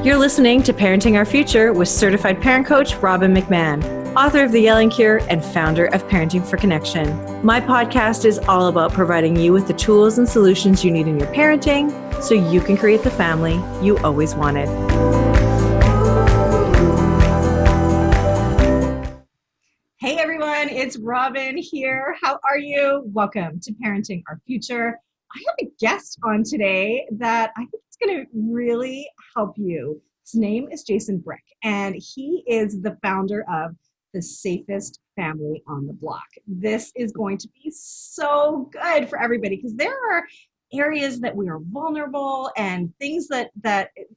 You're listening to Parenting Our Future with certified parent coach Robin McMahon, author of The Yelling Cure and founder of Parenting for Connection. My podcast is all about providing you with the tools and solutions you need in your parenting so you can create the family you always wanted. Hey everyone, it's Robin here. How are you? Welcome to Parenting Our Future. I have a guest on today that I think is going to really help you. His name is Jason Brick, and he is the founder of the safest family on the block. This is going to be so good for everybody because there are areas that we are vulnerable and things that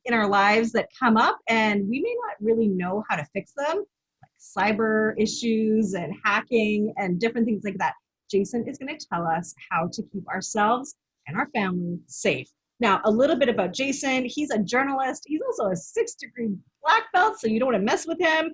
in our lives that come up and we may not really know how to fix them, like cyber issues and hacking and different things like that. Jason is going to tell us how to keep ourselves and our family safe. Now, a little bit about Jason. He's a journalist. He's also a 6th-degree black belt, so you don't want to mess with him.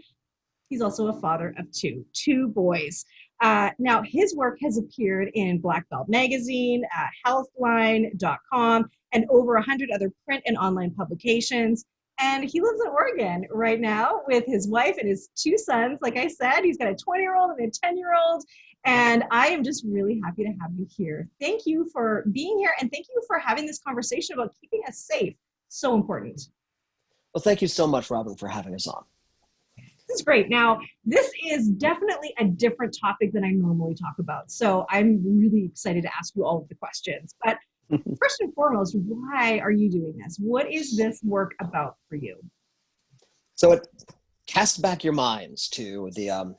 He's also a father of two boys. Now, his work has appeared in Black Belt Magazine, Healthline.com, and over 100 other print and online publications. And he lives in Oregon right now with his wife and his 2 sons. Like I said, he's got a 20-year-old and a 10-year-old. And I am just really happy to have you here. Thank you for being here. And thank you for having this conversation about keeping us safe. So important. Well, thank you so much, Robin, for having us on. This is great. Now, this is definitely a different topic than I normally talk about. So I'm really excited to ask you all of the questions. But first and foremost, why are you doing this? What is this work about for you? So cast back your minds to the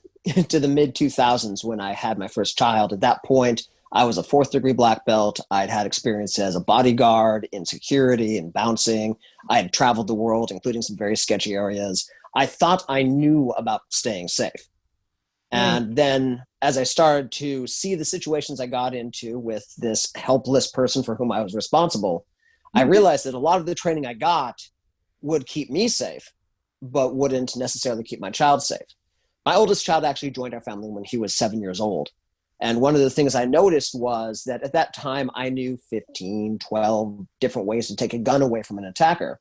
to the mid-2000s when I had my first child. At that point, I was a 4th-degree black belt. I'd had experience as a bodyguard in security and bouncing. I had traveled the world, including some very sketchy areas. I thought I knew about staying safe. And then as I started to see the situations I got into with this helpless person for whom I was responsible, I realized that a lot of the training I got would keep me safe, but wouldn't necessarily keep my child safe. My oldest child actually joined our family when he was 7 years old. And one of the things I noticed was that at that time, I knew 15, 12 different ways to take a gun away from an attacker,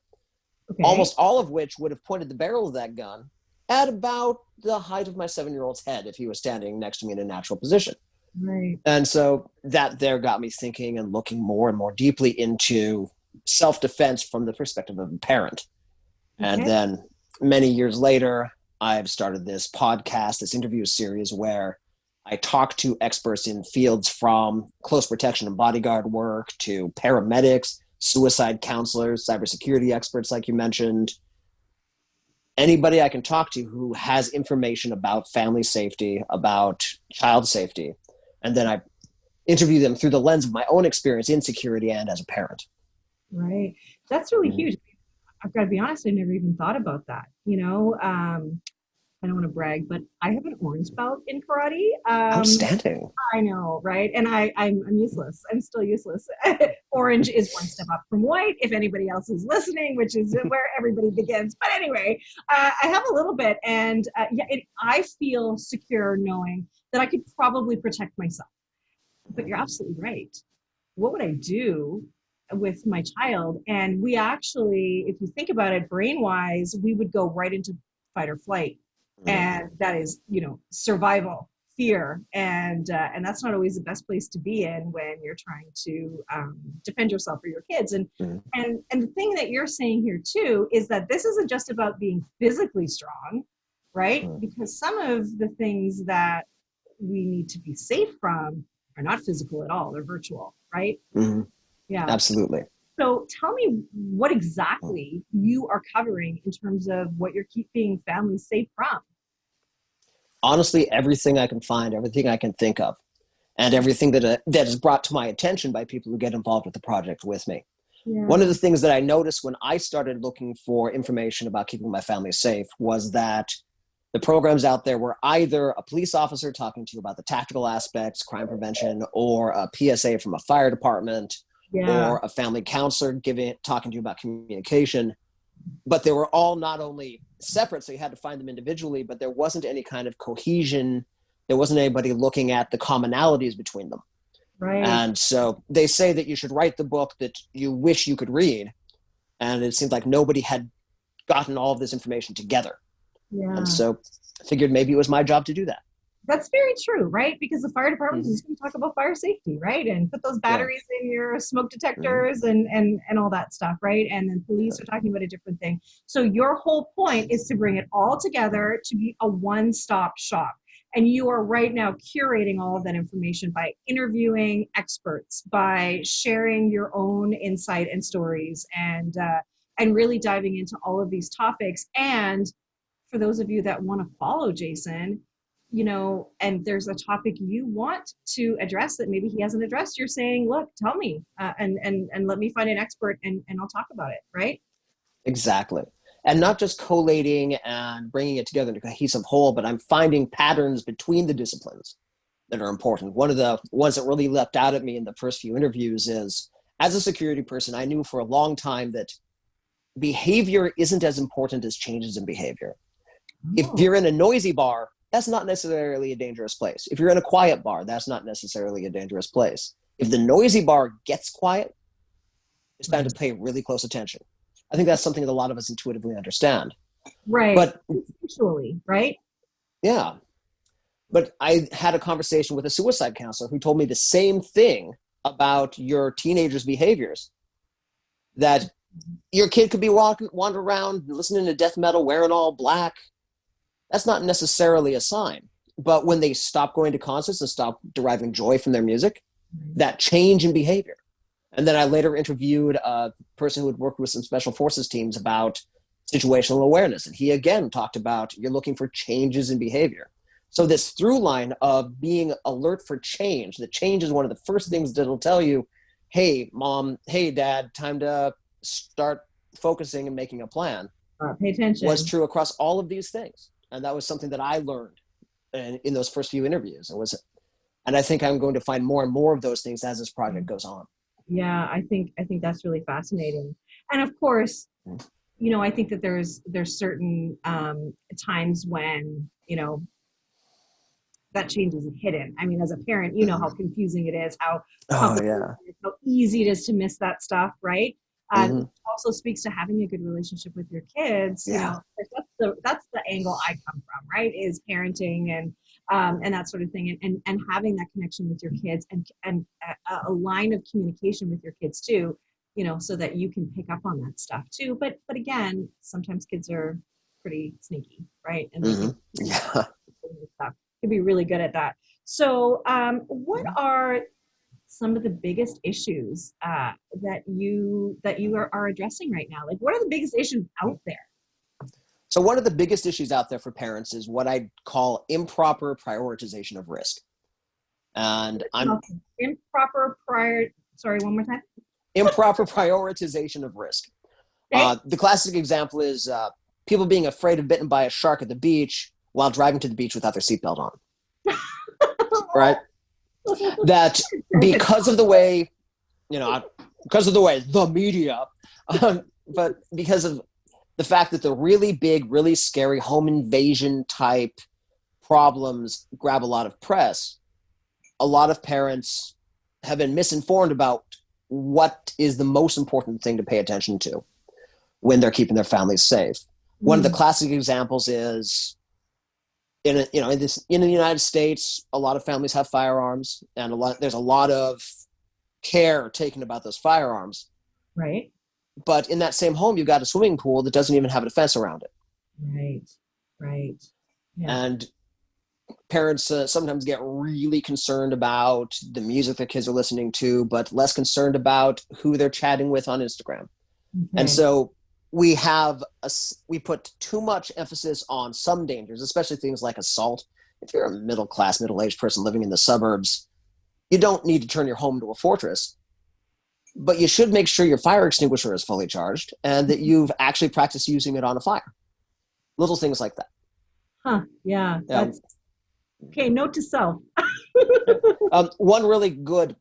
almost all of which would have pointed the barrel of that gun at about the height of my 7-year-old's head if he was standing next to me in a natural position. Right. And so that there got me thinking and looking more and more deeply into self-defense from the perspective of a parent. And then many years later, I've started this podcast, this interview series where I talk to experts in fields from close protection and bodyguard work to paramedics, suicide counselors, cybersecurity experts, like you mentioned. Anybody I can talk to who has information about family safety, about child safety, and then I interview them through the lens of my own experience in security and as a parent. Right. That's really huge. I've got to be honest, I never even thought about that. You know, I don't want to brag, but I have an orange belt in karate. Outstanding. I know, right? And I'm useless. I'm still useless. Orange is one step up from white, if anybody else is listening, which is where everybody begins. But anyway, I have a little bit, and I feel secure knowing that I could probably protect myself. But you're absolutely right. What would I do with my child? And we actually, if you think about it brain-wise, we would go right into fight or flight. And that is, survival, fear. And that's not always the best place to be in when you're trying to defend yourself or your kids. And the thing that you're saying here too, is that this isn't just about being physically strong, right? Because some of the things that we need to be safe from are not physical at all. They're virtual, right? Yeah, absolutely. So tell me what exactly you are covering in terms of what you're keeping families safe from. Honestly, everything I can find, everything I can think of, and everything that is brought to my attention by people who get involved with the project with me. Yeah. One of the things that I noticed when I started looking for information about keeping my family safe was that the programs out there were either a police officer talking to you about the tactical aspects, crime prevention, or a PSA from a fire department, or a family counselor talking to you about communication. But they were all not only separate, so you had to find them individually, but there wasn't any kind of cohesion. There wasn't anybody looking at the commonalities between them. Right. And so they say that you should write the book that you wish you could read. And it seemed like nobody had gotten all of this information together. And Yeah. so I figured maybe it was my job to do that. That's very true, right? Because the fire department Mm-hmm. is going to talk about fire safety, right? And put those Yeah. batteries in your smoke Mm-hmm. detectors and all that stuff, right? And then police are talking about a different thing. So your whole point is to bring it all together to be a one-stop shop. And you are right now curating all of that information by interviewing experts, by sharing your own insight and stories, and really diving into all of these topics. And for those of you that want to follow Jason, and there's a topic you want to address that maybe he hasn't addressed, you're saying, look, tell me, and let me find an expert, and I'll talk about it, right? Exactly. And not just collating and bringing it together in a cohesive whole, but I'm finding patterns between the disciplines that are important. One of the ones that really leapt out at me in the first few interviews is, as a security person, I knew for a long time that behavior isn't as important as changes in behavior. If Oh, you're in a noisy bar, that's not necessarily a dangerous place. If you're in a quiet bar, that's not necessarily a dangerous place. If the noisy bar gets quiet, it's time to pay really close attention. I think that's something that a lot of us intuitively understand. right. But Instinctually, right? yeah, but I had a conversation with a suicide counselor who told me the same thing about your teenagers' behaviors, that your kid could be wander around listening to death metal, wearing all black. That's not necessarily a sign. But when they stop going to concerts and stop deriving joy from their music, that change in behavior. And then I later interviewed a person who had worked with some special forces teams about situational awareness. And he again talked about, you're looking for changes in behavior. So this through line of being alert for change, that change is one of the first things that'll tell you, hey, mom, hey, dad, time to start focusing and making a plan, Pay attention. was true across all of these things. And that was something that I learned in those first few interviews. And I think I'm going to find more and more of those things as this project goes on. Yeah, I think that's really fascinating. And of course, I think that there's certain times when that change is hidden. I mean, as a parent, you know how confusing it is, how complicated it is, how easy it is to miss that stuff, right? It also speaks to having a good relationship with your kids. Yeah. That's the angle I come from, right? Is parenting and that sort of thing, and having that connection with your kids, and a line of communication with your kids too, so that you can pick up on that stuff too. But again, sometimes kids are pretty sneaky, right? And they can be really good at that. So, what are some of the biggest issues that you are addressing right now? Like, what are the biggest issues out there? So one of the biggest issues out there for parents is what I call improper prioritization of risk. And Sorry, one more time. Improper prioritization of risk. Okay. The classic example is people being afraid of bitten by a shark at the beach while driving to the beach without their seatbelt on. Right? That because of the way, the media, but because of the fact that the really big, really scary home invasion type problems grab a lot of press, a lot of parents have been misinformed about what is the most important thing to pay attention to when they're keeping their families safe. One of the classic examples is in the United States, a lot of families have firearms, and there's a lot of care taken about those firearms. Right. But in that same home, you've got a swimming pool that doesn't even have a fence around it. Right. Yeah. And parents sometimes get really concerned about the music their kids are listening to, but less concerned about who they're chatting with on Instagram. Okay. And so we put too much emphasis on some dangers, especially things like assault. If you're a middle-class, middle-aged person living in the suburbs, you don't need to turn your home into a fortress. But you should make sure your fire extinguisher is fully charged and that you've actually practiced using it on a fire. Little things like that. Huh. Yeah. Okay. Note to self. One really good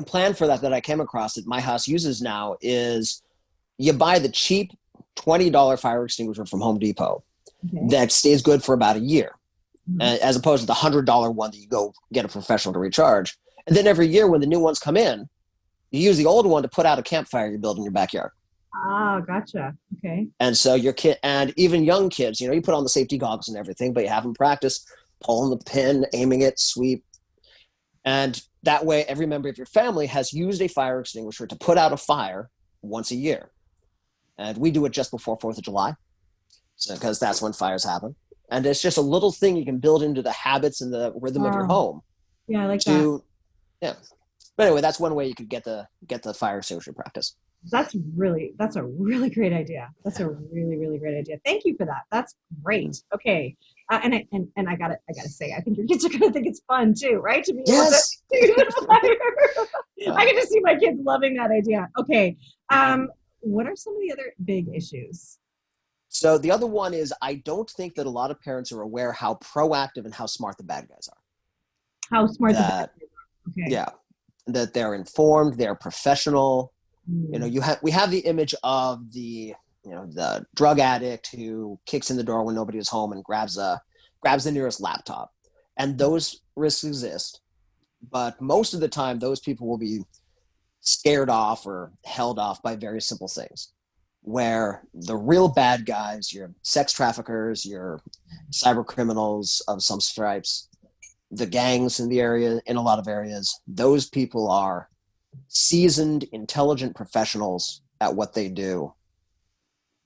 plan for that I came across that my house uses now is you buy the cheap $20 fire extinguisher from Home Depot that stays good for about a year, as opposed to the $100 one that you go get a professional to recharge. And then every year when the new ones come in, you use the old one to put out a campfire you build in your backyard. Oh, gotcha. Okay. And so your kid, and even young kids, you put on the safety goggles and everything, but you have them practice pulling the pin, aiming it, sweep. And that way, every member of your family has used a fire extinguisher to put out a fire once a year. And we do it just before 4th of July, because that's when fires happen. And it's just a little thing you can build into the habits and the rhythm of your Oh, home yeah, I like that. to, yeah. But anyway, that's one way you could get the fire extinguisher practice. That's a really great idea. That's a really, really great idea. Thank you for that. That's Mhm. great. Okay. And I gotta say, I think your kids are gonna think it's fun too, right? To be able to Yes. use a fire. I Uh, can just see my kids loving that idea. Okay. What are some of the other big issues? so the other one is I don't think that a lot of parents are aware how proactive and how smart the bad guys are. How smart the bad That kids are. Okay. yeah, that they're informed, they're professional. Mm, We have the image of the drug addict who kicks in the door when nobody is home and grabs the nearest laptop, and those risks exist. But most of the time, those people will be scared off or held off by very simple things. Where the real bad guys, your sex traffickers, your cyber criminals of some stripes, the gangs in the area, in a lot of areas, those people are seasoned, intelligent professionals at what they do.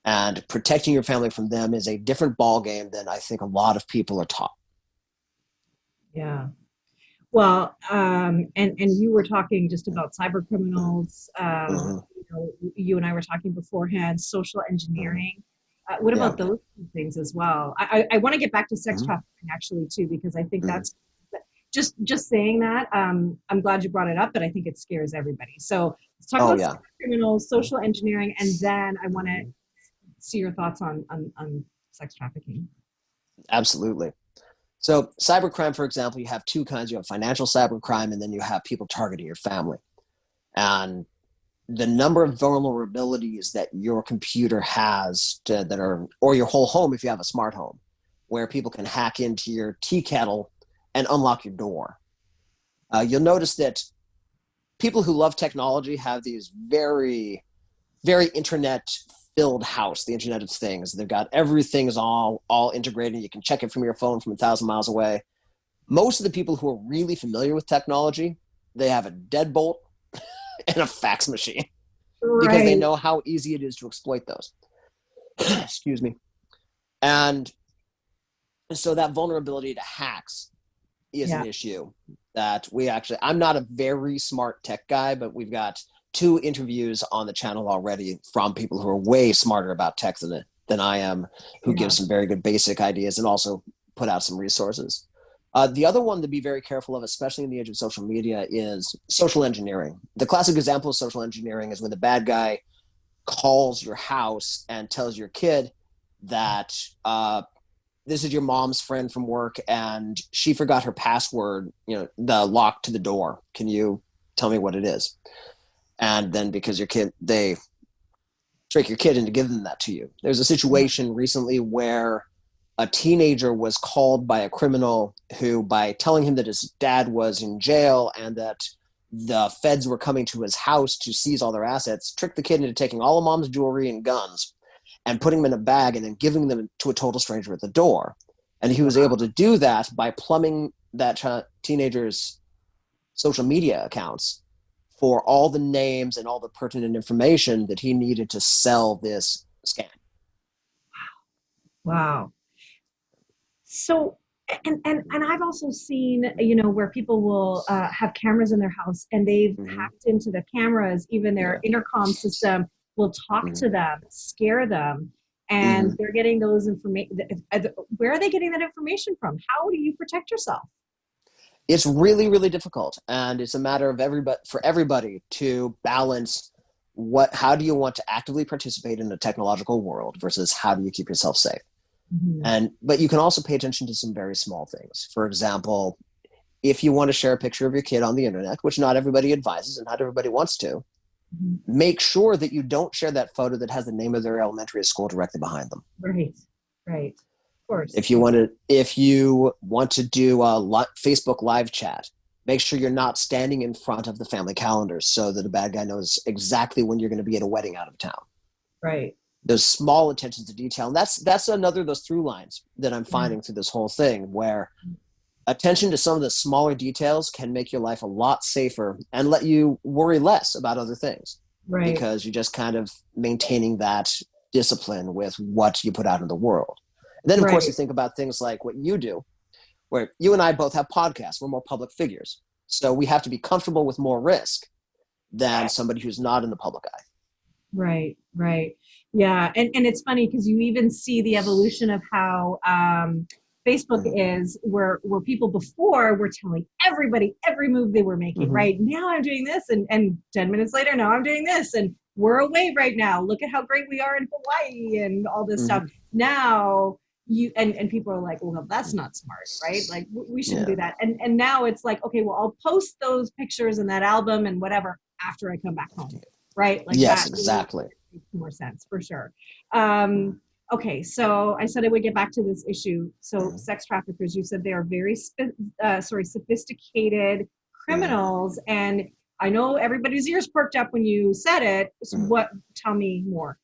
And protecting your family from them is a different ball game than I think a lot of people are taught. yeah. Well, and you were talking just about cyber criminals. Mm-hmm. You and I were talking beforehand, social Mm-hmm. engineering. What Yeah. about those things as well? I want to get back to sex Mm-hmm. trafficking actually too, because I think Mm-hmm. that's just saying that. I'm glad you brought it up, but I think it scares everybody. So let's talk Oh about yeah. cyber criminals, social engineering, and then I want to Mm-hmm. see your thoughts on sex trafficking. Absolutely. So cybercrime, for example, you have two kinds. You have financial cybercrime, and then you have people targeting your family. And the number of vulnerabilities that your computer has that are, or your whole home if you have a smart home, where people can hack into your tea kettle and unlock your door. You'll notice that people who love technology have these very, very internet filled house, the Internet of Things. They've got everything is all integrated. You can check it from your phone from 1,000 miles away. Most of the people who are really familiar with technology, they have a deadbolt and a fax machine because they Right. know how easy it is to exploit those. Excuse me. And so that vulnerability to hacks is an Yeah. issue that I'm not a very smart tech guy, but we've got two interviews on the channel already from people who are way smarter about tech than I am, who give Yeah. some very good basic ideas and also put out some resources. The other one to be very careful of, especially in the age of social media, is social engineering. The classic example of social engineering is when the bad guy calls your house and tells your kid that this is your mom's friend from work and she forgot her password, the lock to the door. Can you tell me what it is? And then because they trick your kid into giving that to you. There's a Yeah. situation recently where a teenager was called by a criminal who, by telling him that his dad was in jail and that the feds were coming to his house to seize all their assets, tricked the kid into taking all of mom's jewelry and guns and putting them in a bag and then giving them to a total stranger at the door. And he was able to do that by plumbing that teenager's social media accounts for all the names and all the pertinent information that he needed to sell this scam. Wow. So, and I've also seen, where people will have cameras in their house and they've Mm-hmm. hacked into the cameras, even their Yeah. intercom system will talk Mm-hmm. to them, scare them, and Mm-hmm. they're getting those information. Where are they getting that information from? How do you protect yourself? It's really, really difficult, and it's a matter of everybody to balance how do you want to actively participate in the technological world versus how do you keep yourself safe. Mhm. But you can also pay attention to some very small things. For example, if you want to share a picture of your kid on the internet, which not everybody advises and not everybody wants to, Mhm. make sure that you don't share that photo that has the name of their elementary school directly behind them. Right, right. Of course. If you want to do a Facebook live chat, make sure you're not standing in front of the family calendar so that the bad guy knows exactly when you're going to be at a wedding out of town. Right. Those small attentions to detail. And that's another of those through lines that I'm Yeah. finding through this whole thing, where attention to some of the smaller details can make your life a lot safer and let you worry less about other things, Right. because you're just kind of maintaining that discipline with what you put out in the world. And then, of course, you Right. think about things like what you do, where you and I both have podcasts. We're more public figures. So we have to be comfortable with more risk than somebody who's not in the public eye. Right, right. Yeah. And it's funny because you even see the evolution of how Facebook is, where people before were telling everybody every move they were making, Mm-hmm. right? Now I'm doing this, and 10 minutes later, now I'm doing this, and we're away right now. Look at how great we are in Hawaii and all this stuff. Mm-hmm. Now and people are like, well, that's not smart, right? Like we shouldn't Yeah. do that. And now it's like, okay, well, I'll post those pictures and that album and whatever after I come back home, right? Like Yes, that exactly. makes more sense for sure. Okay, so I said I would get back to this issue. So sex traffickers, you said they are very sophisticated criminals, and I know everybody's ears perked up when you said it. So what? Tell me more.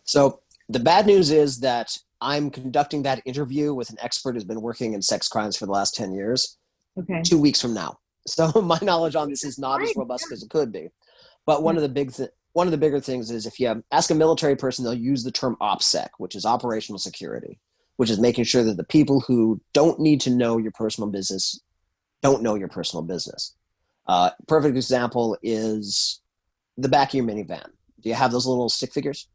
So the bad news is that I'm conducting that interview with an expert who's been working in sex crimes for the last 10 years, Okay. 2 weeks from now. So my knowledge on this is not as Fine. robust as it could be. But Yeah. one of the bigger things is, if you ask a military person, they'll use the term OPSEC, which is operational security, which is making sure that the people who don't need to know your personal business don't know your personal business. Perfect example is the back of your minivan. Do you have those little stick figures?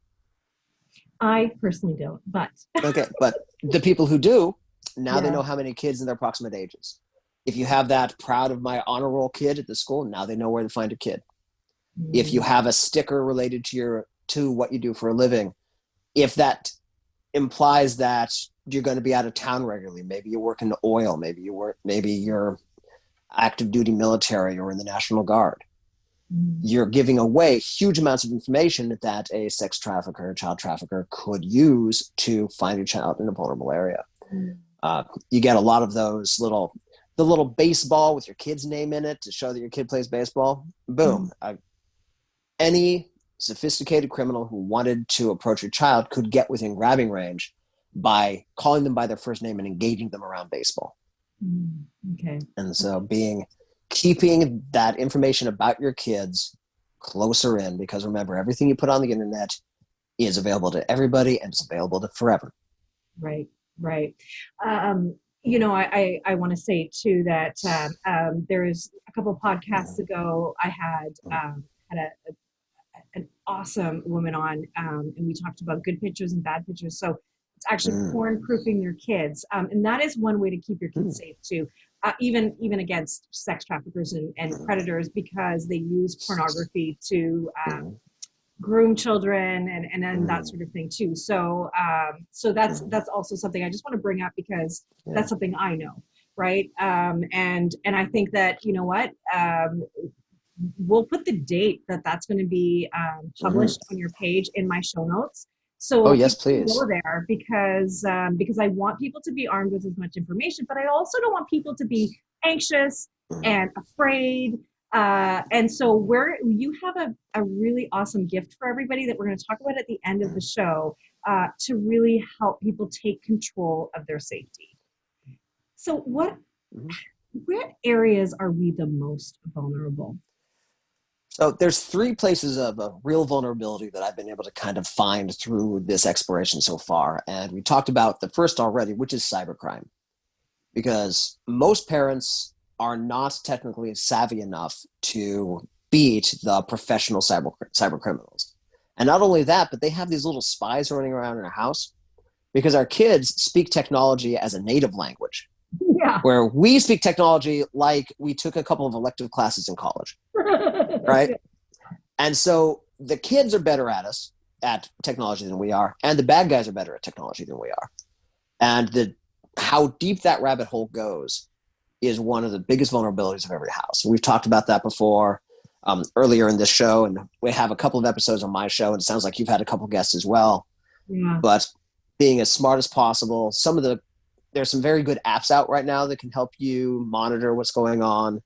I personally don't, but Okay, but the people who do, now they yeah. know how many kids and their approximate ages. If you have that proud of my honor roll kid at the school, now they know where to find a kid. If you have a sticker related to what you do for a living, if that implies that you're going to be out of town regularly, maybe you work in oil, maybe you're active duty military or in the National Guard, you're giving away huge amounts of information that a sex trafficker, child trafficker could use to find your child in a vulnerable area. You get a lot of those the little baseball with your kid's name in it to show that your kid plays baseball. Boom. Any sophisticated criminal who wanted to approach your child could get within grabbing range by calling them by their first name and engaging them around baseball. Okay. And so keeping that information about your kids closer in, because remember, everything you put on the internet is available to everybody and it's available to forever. Right, right. I want to say too that there's a couple of podcasts ago I had an awesome woman on, and we talked about good pictures and bad pictures. So it's actually porn proofing your kids, and that is one way to keep your kids safe too, even against sex traffickers and predators, because they use pornography to groom children and that sort of thing too. So that's also something I just want to bring up, because that's something I know, right? And I think that, you know what, we'll put the date that's going to be published on your page in my show notes, Oh, so yes, people can please. go there, because I want people to be armed with as much information, but I also don't want people to be anxious and afraid. And so you have a really awesome gift for everybody that we're going to talk about at the end of the show, to really help people take control of their safety. So what areas are we the most vulnerable? So there's 3 places of real vulnerability that I've been able to kind of find through this exploration so far. And we talked about the first already, which is cybercrime. Because most parents are not technically savvy enough to beat the professional cyber criminals. And not only that, but they have these little spies running around in our house, because our kids speak technology as a native language. Yeah. Where we speak technology like we took a couple of elective classes in college. Right? And so the kids are better at technology than we are, and the bad guys are better at technology than we are. And how deep that rabbit hole goes is one of the biggest vulnerabilities of every house. We've talked about that before, earlier in this show, and we have a couple of episodes on my show, and it sounds like you've had a couple guests as well. Yeah. But being as smart as possible, there's some very good apps out right now that can help you monitor what's going on,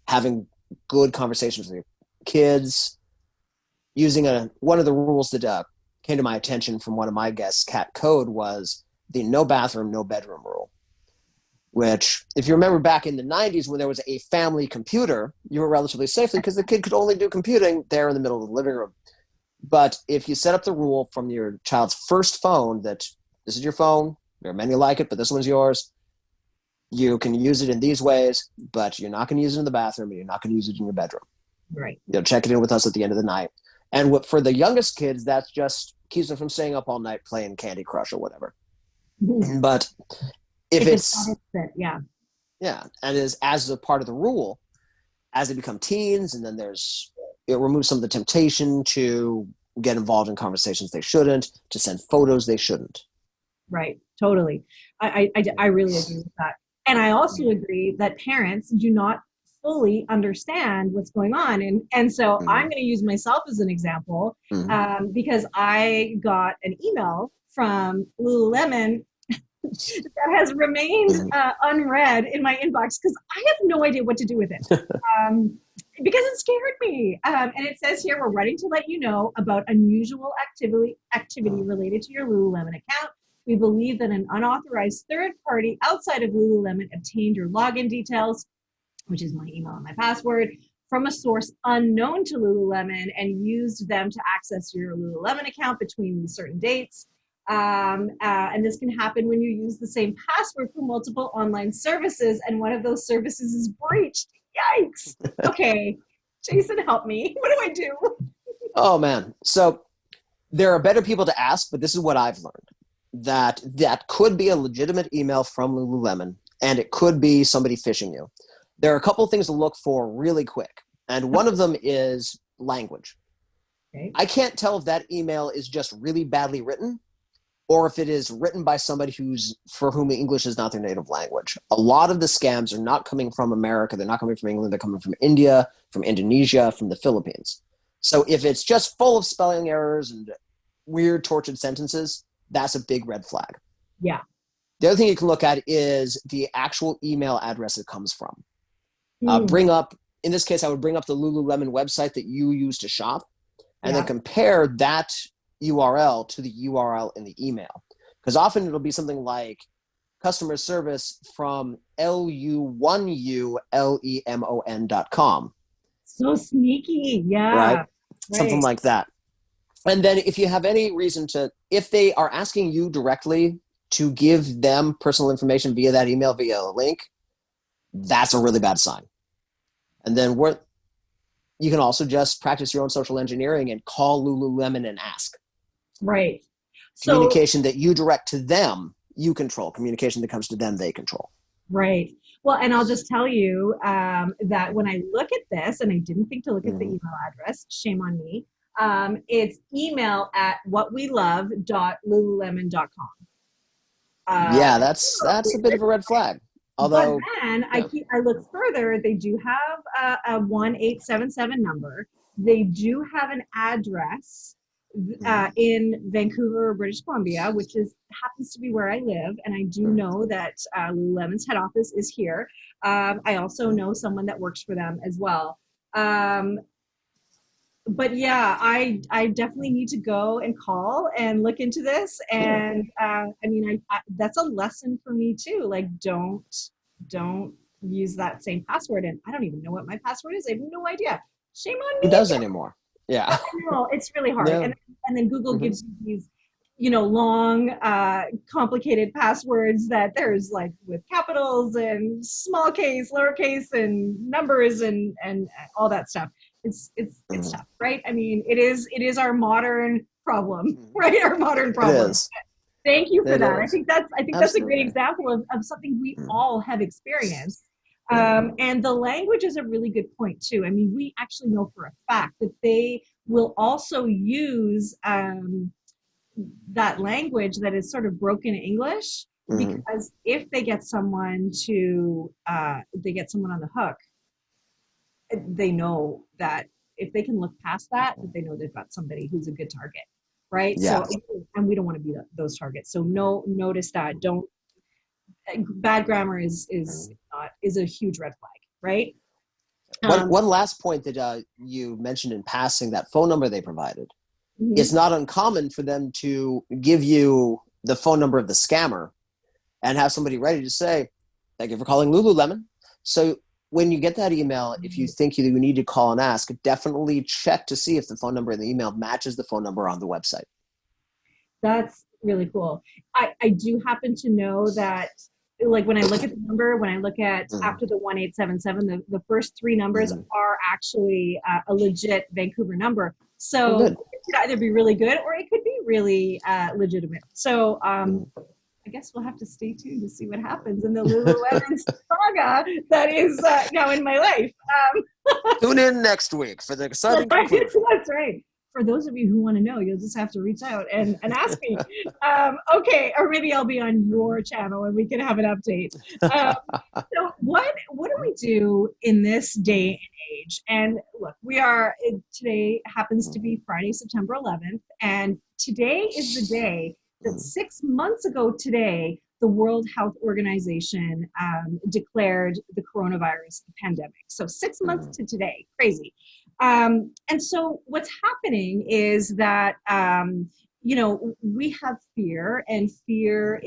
having good conversations with your kids, using one of the rules that came to my attention from one of my guests, Cat Code, was the no bathroom, no bedroom rule. Which, if you remember back in the 90s when there was a family computer, you were relatively safely because the kid could only do computing there in the middle of the living room. But if you set up the rule from your child's first phone that this is your phone, there are many like it, but this one's yours, you can use it in these ways, but you're not going to use it in the bathroom and you're not going to use it in your bedroom. Right. Check it in with us at the end of the night. And what, for the youngest kids, that just keeps them from staying up all night playing Candy Crush or whatever. But if it's yeah, and as a part of the rule, as they become teens, and then it removes some of the temptation to get involved in conversations they shouldn't, to send photos they shouldn't. Right. Totally. I really agree with that. And I also agree that parents do not fully understand what's going on. And so I'm going to use myself as an example because I got an email from Lululemon that has remained unread in my inbox because I have no idea what to do with it because it scared me. And it says here, we're writing to let you know about unusual activity related to your Lululemon account. We believe that an unauthorized third party outside of Lululemon obtained your login details, which is my email and my password, from a source unknown to Lululemon and used them to access your Lululemon account between certain dates. And this can happen when you use the same password for multiple online services and one of those services is breached. Yikes. Okay, Jason, help me. What do I do? Oh, man. So there are better people to ask, but this is what I've learned. That could be a legitimate email from Lululemon, and it could be somebody phishing you. There are a couple of things to look for really quick, and one of them is language. Okay. I can't tell if that email is just really badly written or if it is written by somebody for whom English is not their native language. A lot of the scams are not coming from America. They're not coming from England. They're coming from India, from Indonesia, from the Philippines. So if it's just full of spelling errors and weird tortured sentences, that's a big red flag. Yeah. The other thing you can look at is the actual email address it comes from. In this case, I would bring up the Lululemon website that you use to shop and then compare that URL to the URL in the email. Because often it'll be something like customer service from LU1ULEMON.com. So sneaky. Yeah. Right? Something like that. And then if you have any reason if they are asking you directly to give them personal information via that email, via a link, that's a really bad sign. And then you can also just practice your own social engineering and call Lululemon and ask. Right. Communication that you direct to them, you control. Communication that comes to them, they control. Right. Well, and I'll just tell you that when I look at this, and I didn't think to look at the email address, shame on me, it's email@whatwelove.lululemon.com. Yeah, that's a bit of a red flag. Although, but then I look further, they do have a 1877 number. They do have an address in Vancouver, British Columbia, which happens to be where I live. And I do know that Lululemon's head office is here. I also know someone that works for them as well. But yeah, I definitely need to go and call and look into this. And I mean, that's a lesson for me too. Like, don't use that same password. And I don't even know what my password is. I have no idea. Shame on me. Who does anymore? Yeah. No, it's really hard. Yeah. And then Google gives you these, long, complicated passwords that there's like with capitals and small case, lowercase, and numbers and all that stuff. It's tough, right? I mean, it is our modern problem, right? Our modern problem. It is. Thank you for that. I think that's a great example of something we all have experienced. And the language is a really good point too. I mean, we actually know for a fact that they will also use that language that is sort of broken English, because if they get someone on the hook, they know that if they can look past that they know they've got somebody who's a good target, right? Yeah. So, and we don't want to be those targets. So notice that. Bad grammar is a huge red flag, right? One last point that you mentioned in passing, that phone number they provided. it's not uncommon for them to give you the phone number of the scammer and have somebody ready to say, thank you for calling Lululemon. So when you get that email, if you think you need to call and ask, definitely check to see if the phone number in the email matches the phone number on the website. That's really cool. I do happen to know that, like, when I look at the number, when I look at after the 1877, the first three numbers are actually a legit Vancouver number. So it could either be really good or it could be really legitimate. So I guess we'll have to stay tuned to see what happens in the Lululemon saga that is now in my life. Tune in next week for the exciting conclusion. That's right. For those of you who want to know, you'll just have to reach out and ask me. Okay, or maybe I'll be on your channel and we can have an update. So what do we do in this day and age? And look, today happens to be Friday, September 11th, and today is the day that 6 months ago today, the World Health Organization declared the coronavirus pandemic. So 6 months to today, crazy. And so what's happening is that, we have fear, and fear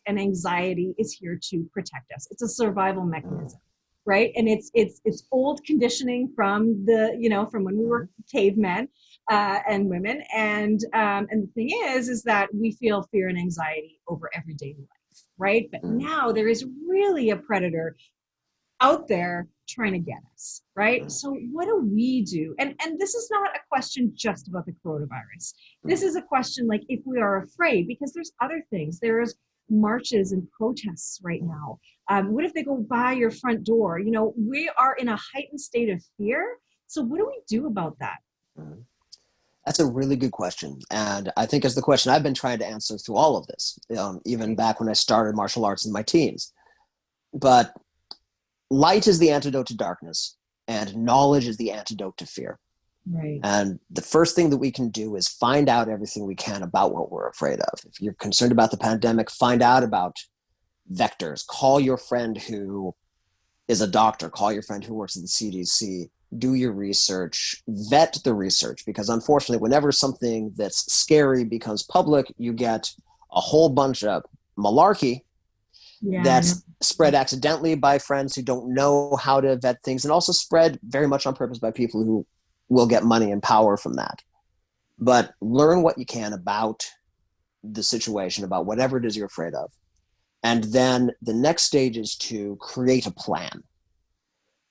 and anxiety is here to protect us. It's a survival mechanism, right? And it's old conditioning from from when we were cavemen and women. And the thing is that we feel fear and anxiety over everyday life, right? But now there is really a predator out there trying to get us, right? So what do we do? And this is not a question just about the coronavirus. This is a question like if we are afraid, because there's other things. There's marches and protests right now. What if they go by your front door? We are in a heightened state of fear. So what do we do about that? That's a really good question. And I think it's the question I've been trying to answer through all of this, even back when I started martial arts in my teens. But light is the antidote to darkness, and knowledge is the antidote to fear. Right. And the first thing that we can do is find out everything we can about what we're afraid of. If you're concerned about the pandemic, find out about vectors. Call your friend who is a doctor. Call your friend who works at the CDC. Do your research. Vet the research, because unfortunately, whenever something that's scary becomes public, you get a whole bunch of malarkey that's spread accidentally by friends who don't know how to vet things, and also spread very much on purpose by people who will get money and power from that. But learn what you can about the situation, about whatever it is you're afraid of. And then the next stage is to create a plan.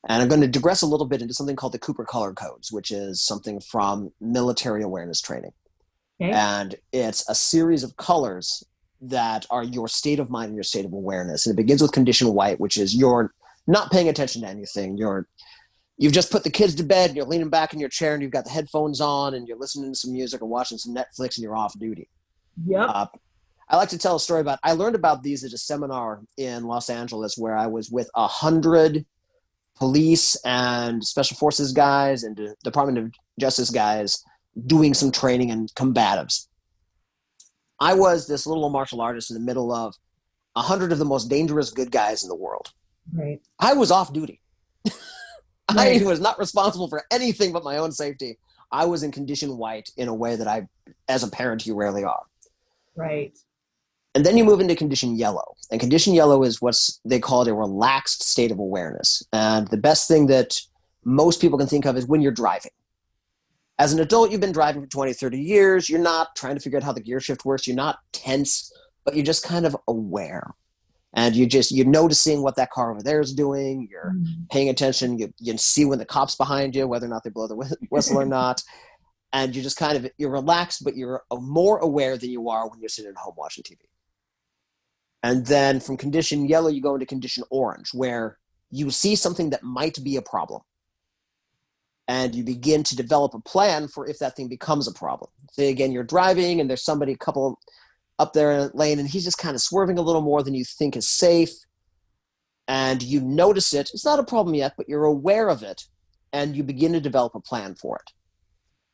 And I'm going to digress a little bit into something called the Cooper Color Codes, which is something from military awareness training. Okay. And it's a series of colors that are your state of mind and your state of awareness. And it begins with condition white, which is you're not paying attention to anything. You've just put the kids to bed, and you're leaning back in your chair, and you've got the headphones on, and you're listening to some music or watching some Netflix, and you're off duty. Yep. I like to tell a story I learned about these at a seminar in Los Angeles where I was with 100 police and special forces guys and Department of Justice guys doing some training and combatives. I was this little martial artist in the middle of 100 of the most dangerous good guys in the world. Right. I was off duty. Right. I was not responsible for anything but my own safety. I was in condition white in a way that as a parent, you rarely are. Right. And then you move into condition yellow. And condition yellow is they call it a relaxed state of awareness. And the best thing that most people can think of is when you're driving. As an adult, you've been driving for 20, 30 years. You're not trying to figure out how the gear shift works. You're not tense, but you're just kind of aware. And you're noticing what that car over there is doing. You're paying attention. You see when the cop's behind you, whether or not they blow the whistle or not. And you're just you're relaxed, but you're more aware than you are when you're sitting at home watching TV. And then from condition yellow, you go into condition orange, where you see something that might be a problem. And you begin to develop a plan for if that thing becomes a problem. Say again, you're driving and there's a couple up there in a lane, and he's just kind of swerving a little more than you think is safe. And you notice it. It's not a problem yet, but you're aware of it. And you begin to develop a plan for it.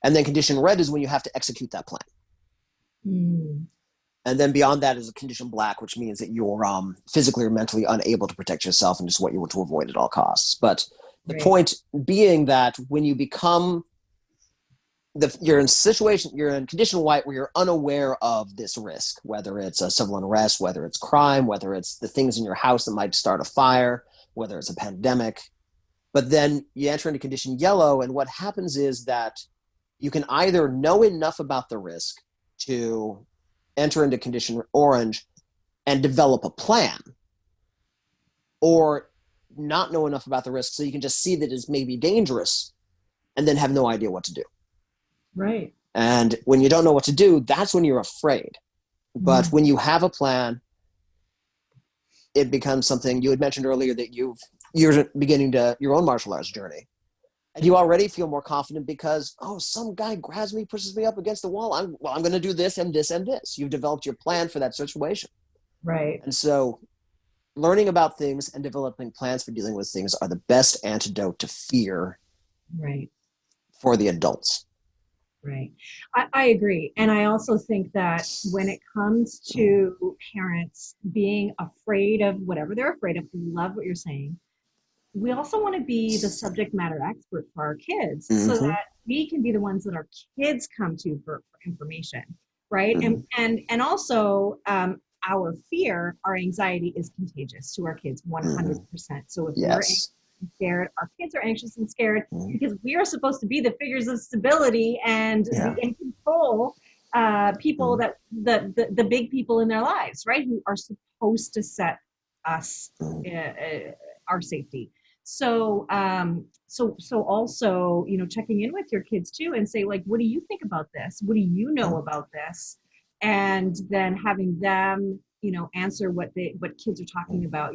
And then condition red is when you have to execute that plan. And then beyond that is a condition black, which means that you're physically or mentally unable to protect yourself and just what you want to avoid at all costs. But the point being that when you become you're in a situation, you're in condition white where you're unaware of this risk, whether it's a civil unrest, whether it's crime, whether it's the things in your house that might start a fire, whether it's a pandemic. But then you enter into condition yellow, and what happens is that you can either know enough about the risk to enter into condition orange and develop a plan, or not know enough about the risk so you can just see that it's maybe dangerous and then have no idea what to do. Right. And when you don't know what to do, that's when you're afraid. But when you have a plan, it becomes something. You had mentioned earlier that you're beginning your own martial arts journey. And you already feel more confident because, some guy grabs me, pushes me up against the wall. I'm going to do this and this and this. You've developed your plan for that situation. Right. And so learning about things and developing plans for dealing with things are the best antidote to fear. Right. For the adults. Right. I agree. And I also think that when it comes to parents being afraid of whatever they're afraid of, love what you're saying. We also want to be the subject matter expert for our kids so that we can be the ones that our kids come to for information. Right. And also our fear, our anxiety is contagious to our kids 100%. So if we're scared, our kids are anxious and scared because we are supposed to be the figures of stability and the in control people that the big people in their lives, right, who are supposed to set us our safety. So also, checking in with your kids too and say, like, what do you think about this? What do you know about this? And then having them answer what kids are talking about,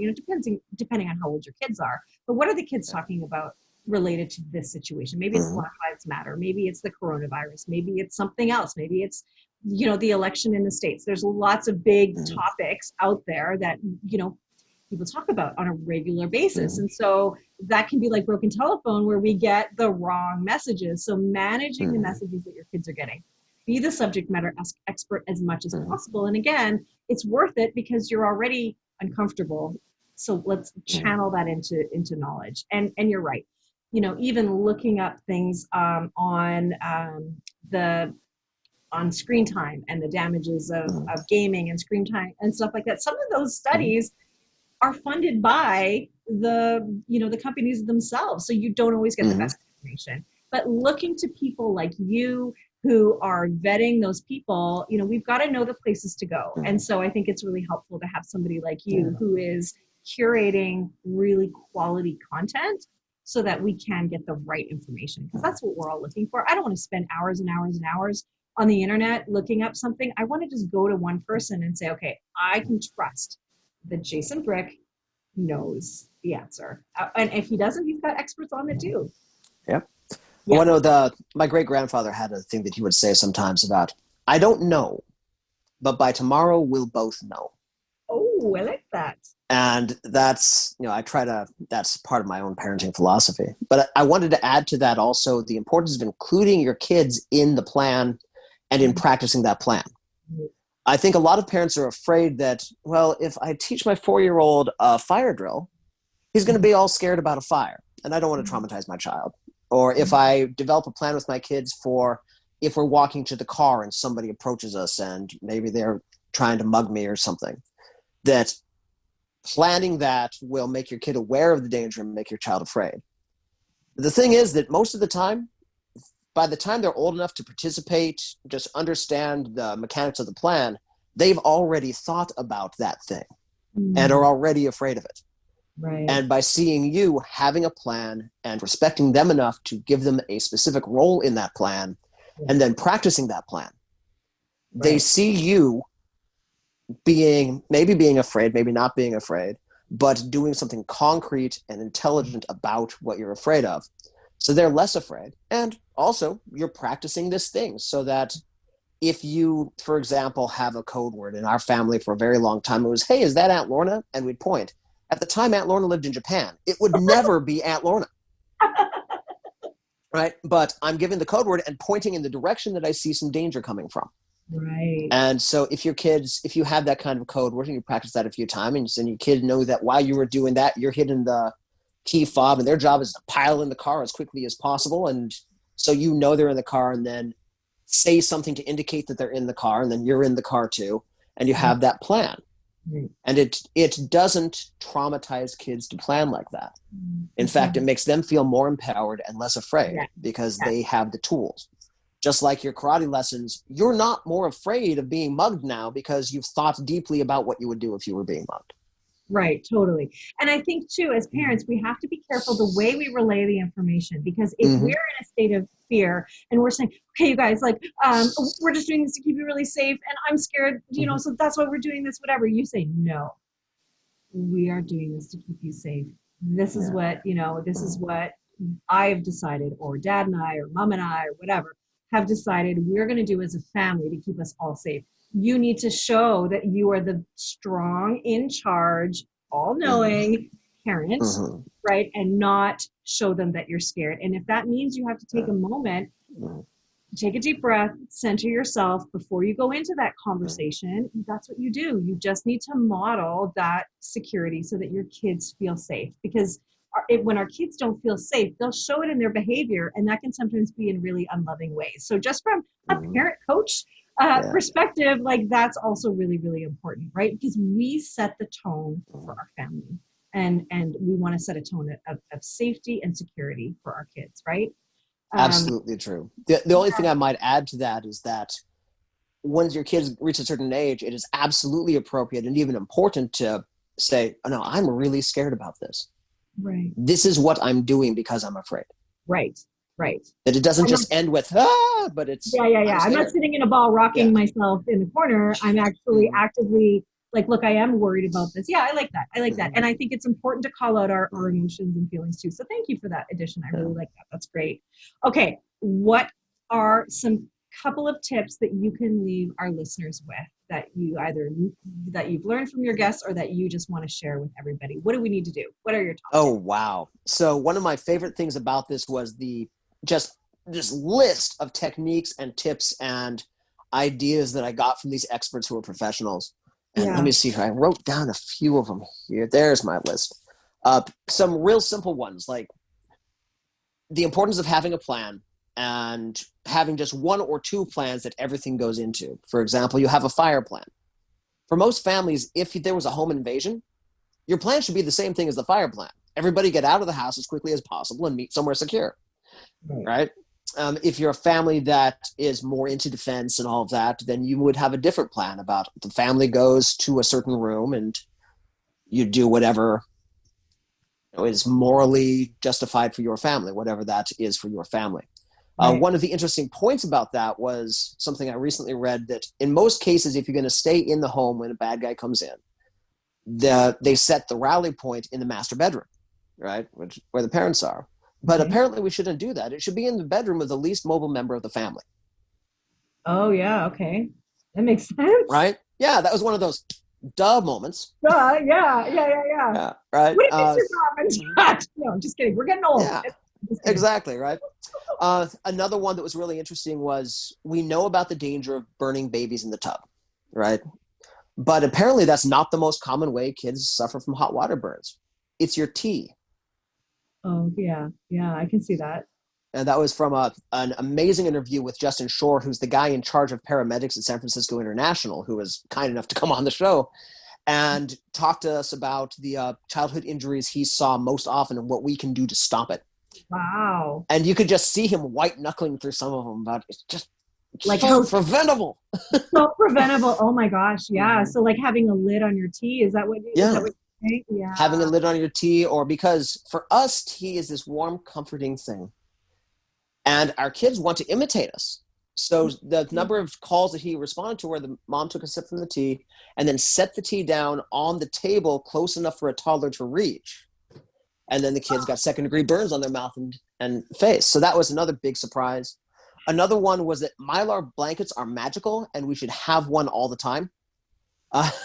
depending on how old your kids are. But what are the kids talking about related to this situation? Maybe it's Black Lives Matter. Maybe it's the coronavirus. Maybe it's something else. Maybe it's, the election in the States. There's lots of big topics out there that, people talk about on a regular basis. And so that can be like broken telephone where we get the wrong messages. So managing the messages that your kids are getting. Be the subject matter expert as much as possible. And again, it's worth it because you're already uncomfortable. So let's channel that into knowledge. And you're right. Even looking up things on screen time and the damages of gaming and screen time and stuff like that. Some of those studies are funded by the companies themselves. So you don't always get the best information. But looking to people like you who are vetting those people, we've got to know the places to go. And so I think it's really helpful to have somebody like you who is curating really quality content so that we can get the right information, because that's what we're all looking for. I don't want to spend hours and hours and hours on the internet looking up something. I want to just go to one person and say, okay, I can trust that Jason Brick knows the answer. And if he doesn't, he's got experts on it too. Yep. Yeah. My great-grandfather had a thing that he would say sometimes about, I don't know, but by tomorrow we'll both know. Oh, I like that. And that's, that's part of my own parenting philosophy. But I wanted to add to that also the importance of including your kids in the plan and in practicing that plan. I think a lot of parents are afraid that, if I teach my 4-year-old a fire drill, he's going to be all scared about a fire. And I don't want to traumatize my child. Or if I develop a plan with my kids for if we're walking to the car and somebody approaches us and maybe they're trying to mug me or something, that planning that will make your kid aware of the danger and make your child afraid. The thing is that most of the time, by the time they're old enough to participate, just understand the mechanics of the plan, they've already thought about that thing and are already afraid of it. Right. And by seeing you having a plan and respecting them enough to give them a specific role in that plan and then practicing that plan, they see you being afraid, maybe not being afraid, but doing something concrete and intelligent about what you're afraid of. So they're less afraid. And also you're practicing this thing so that if you, for example, have a code word in our family for a very long time, it was, hey, is that Aunt Lorna? And we'd point. At the time Aunt Lorna lived in Japan, it would never be Aunt Lorna. Right? But I'm giving the code word and pointing in the direction that I see some danger coming from. Right. And so if you have that kind of code word and you practice that a few times and your kid know that while you were doing that, you're hitting the key fob and their job is to pile in the car as quickly as possible and So you know they're in the car, and then say something to indicate that they're in the car, and then you're in the car too, and you have that plan. Right. And it doesn't traumatize kids to plan like that. In fact, it makes them feel more empowered and less afraid because they have the tools. Just like your karate lessons, you're not more afraid of being mugged now because you've thought deeply about what you would do if you were being mugged. Right, totally. And I think too, as parents, we have to be careful the way we relay the information, because if we're in a state of fear and we're saying, okay, you guys, like, we're just doing this to keep you really safe, and I'm scared, so that's why we're doing this, whatever. You say, no, we are doing this to keep you safe. This is what, this is what I've decided, or dad and I, or mom and I, or whatever, have decided we're going to do as a family to keep us all safe. You need to show that you are the strong, in charge, all-knowing parent, right? And not show them that you're scared. And if that means you have to take a moment, take a deep breath, center yourself before you go into that conversation, that's what you do. You just need to model that security so that your kids feel safe. Because when our kids don't feel safe, they'll show it in their behavior, and that can sometimes be in really unloving ways. So just from a parent coach perspective, like, that's also really, really important, right? Because we set the tone for our family, and we want to set a tone of safety and security for our kids, right? Absolutely true. The only thing I might add to that is that once your kids reach a certain age, it is absolutely appropriate and even important to say, oh, no, I'm really scared about this. Right. This is what I'm doing because I'm afraid. Right. Right. That it doesn't just end with, but it's, I'm not sitting in a ball rocking myself in the corner. I'm actually actively like, look, I am worried about this. Yeah, I like that. I like that. And I think it's important to call out our emotions and feelings too. So thank you for that addition. I really like that. That's great. Okay. What are some couple of tips that you can leave our listeners with that you've learned from your guests, or that you just want to share with everybody? What do we need to do? What are your top tips? Wow. So one of my favorite things about this was this list of techniques and tips and ideas that I got from these experts who are professionals. And let me see here. I wrote down a few of them here. There's my list. Some real simple ones, like the importance of having a plan and having just one or two plans that everything goes into. For example, you have a fire plan. For most families, if there was a home invasion, your plan should be the same thing as the fire plan. Everybody get out of the house as quickly as possible and meet somewhere secure, right? If you're a family that is more into defense and all of that, then you would have a different plan about the family goes to a certain room and you do whatever is morally justified for your family, whatever that is for your family. One of the interesting points about that was something I recently read, that in most cases, if you're going to stay in the home when a bad guy comes in, they set the rally point in the master bedroom, right, where the parents are. But apparently we shouldn't do that. It should be in the bedroom of the least mobile member of the family. Oh, yeah. Okay. That makes sense. Right? Yeah, that was one of those duh moments. Yeah. Right? What if Mr. Robbins? No, I'm just kidding. We're getting old. Yeah, exactly, right? Another one that was really interesting was, we know about the danger of burning babies in the tub, right? But apparently that's not the most common way kids suffer from hot water burns. It's your tea. Oh, yeah. Yeah, I can see that. And that was from an amazing interview with Justin Shore, who's the guy in charge of paramedics at San Francisco International, who was kind enough to come on the show and talk to us about the childhood injuries he saw most often and what we can do to stop it. Wow. And you could just see him white knuckling through some of them, but it's just like so preventable. So preventable. Oh my gosh. Yeah. So like having a lid on your tea, is that what is that what you think? Yeah. Having a lid on your tea, or because for us, tea is this warm, comforting thing. And our kids want to imitate us. So the number of calls that he responded to where the mom took a sip from the tea and then set the tea down on the table close enough for a toddler to reach. And then the kids got second-degree burns on their mouth and face. So that was another big surprise. Another one was that Mylar blankets are magical, and we should have one all the time.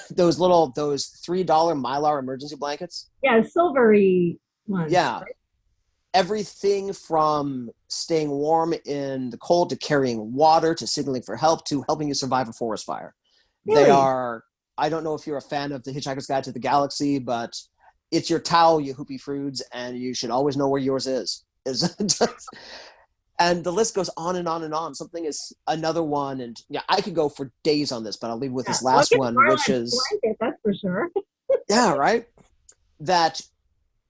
Those $3 Mylar emergency blankets. Yeah, silvery ones. Yeah. Right? Everything from staying warm in the cold to carrying water to signaling for help to helping you survive a forest fire. Really? They are, I don't know if you're a fan of The Hitchhiker's Guide to the Galaxy, but it's your towel, you hoopy fruits, and you should always know where yours is. And the list goes on and on and on. Something is another one. And yeah, I could go for days on this, but I'll leave with this Well, last one, which is, blanket, that's for sure. yeah, right? That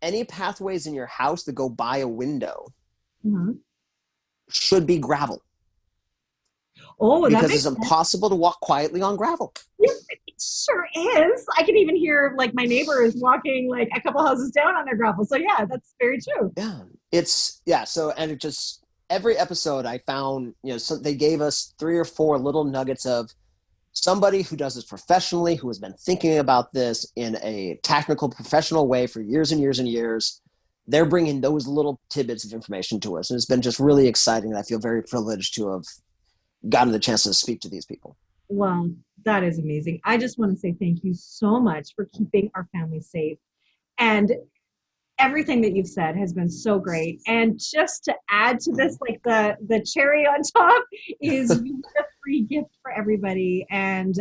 any pathways in your house that go by a window should be gravel. Oh, because it's impossible to walk quietly on gravel. Yes, it sure is. I can even hear like my neighbors walking like a couple houses down on their gravel. So yeah, that's very true. Yeah. So, and it just, every episode I found, they gave us 3 or 4 little nuggets of somebody who does this professionally, who has been thinking about this in a technical, professional way for years and years and years. They're bringing those little tidbits of information to us. And it's been just really exciting. And I feel very privileged to have gotten the chance to speak to these people. Well, that is amazing. I just want to say thank you so much for keeping our family safe. And everything that you've said has been so great. And just to add to this, like the cherry on top is a free gift for everybody. And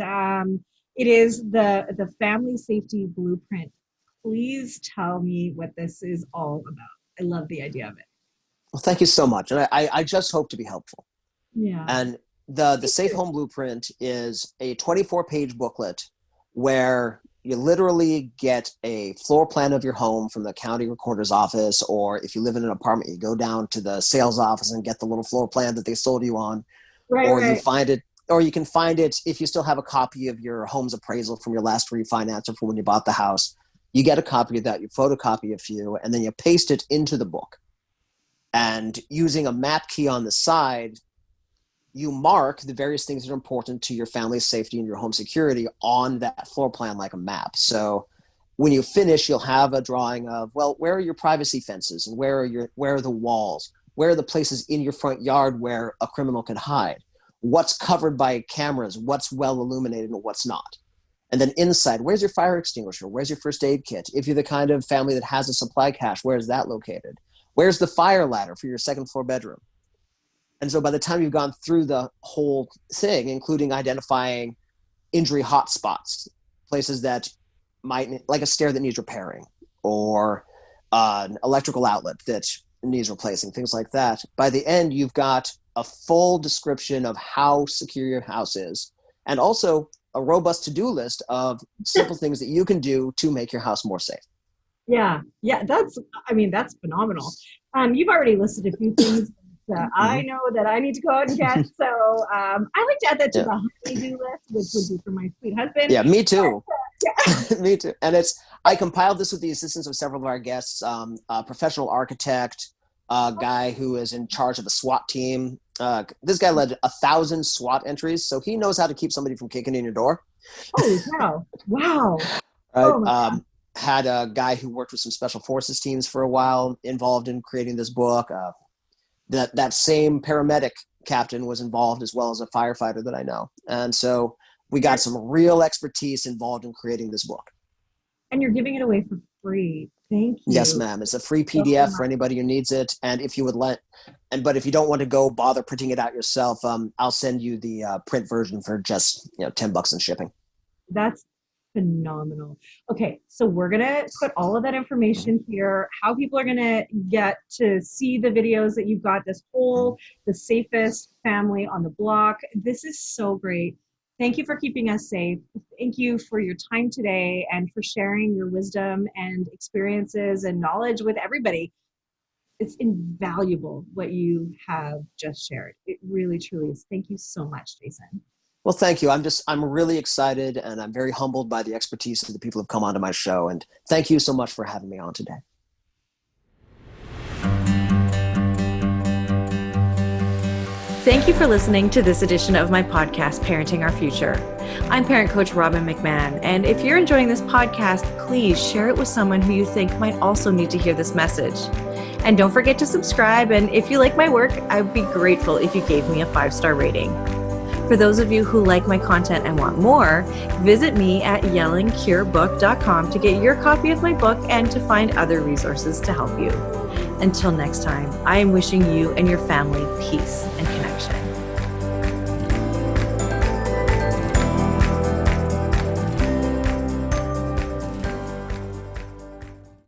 it is the Family Safety Blueprint. Please tell me what this is all about. I love the idea of it. Well, thank you so much. And I just hope to be helpful. Yeah. And the Safe Home Blueprint is a 24-page booklet where you literally get a floor plan of your home from the county recorder's office, or if you live in an apartment, you go down to the sales office and get the little floor plan that they sold you on. You find it, or you can find it if you still have a copy of your home's appraisal from your last refinance or from when you bought the house. You get a copy of that, you photocopy a few, and then you paste it into the book. And using a map key on the side, you mark the various things that are important to your family's safety and your home security on that floor plan like a map. So when you finish, you'll have a drawing of, well, where are your privacy fences, and where are the walls? Where are the places in your front yard where a criminal can hide? What's covered by cameras? What's well illuminated and what's not? And then inside, where's your fire extinguisher? Where's your first aid kit? If you're the kind of family that has a supply cache, where's that located? Where's the fire ladder for your second floor bedroom? And so by the time you've gone through the whole thing, including identifying injury hotspots, places that might, like a stair that needs repairing, or an electrical outlet that needs replacing, things like that, by the end, you've got a full description of how secure your house is, and also a robust to-do list of simple things that you can do to make your house more safe. Yeah, that's phenomenal. You've already listed a few things that I know that I need to go out and get. So I like to add that to the honey-do list, which would be for my sweet husband. Yeah, me too. Me too. And I compiled this with the assistance of several of our guests, a professional architect, a guy who is in charge of a SWAT team. This guy led 1,000 SWAT entries, so he knows how to keep somebody from kicking in your door. Oh, wow. Right. Had a guy who worked with some special forces teams for a while involved in creating this book. That same paramedic captain was involved, as well as a firefighter that I know. And so we got some real expertise involved in creating this book. And you're giving it away for free. Thank you. Yes, ma'am. It's a free PDF for anybody who needs it. And if you would but if you don't want to go bother printing it out yourself, I'll send you the print version for just $10 in shipping. That's phenomenal. Okay, so we're gonna put all of that information here, how people are gonna get to see the videos that you've got, the safest family on the block. This is so great. Thank you for keeping us safe. Thank you for your time today and for sharing your wisdom and experiences and knowledge with everybody. It's invaluable what you have just shared. It really, truly is. Thank you so much, Jason. Well, thank you. I'm really excited, and I'm very humbled by the expertise of the people who've come onto my show. And thank you so much for having me on today. Thank you for listening to this edition of my podcast, Parenting Our Future. I'm parent coach Robin McMahon, and if you're enjoying this podcast, please share it with someone who you think might also need to hear this message. And don't forget to subscribe, and if you like my work, I would be grateful if you gave me a 5-star rating. For those of you who like my content and want more, visit me at yellingcurebook.com to get your copy of my book and to find other resources to help you. Until next time, I am wishing you and your family peace and connection.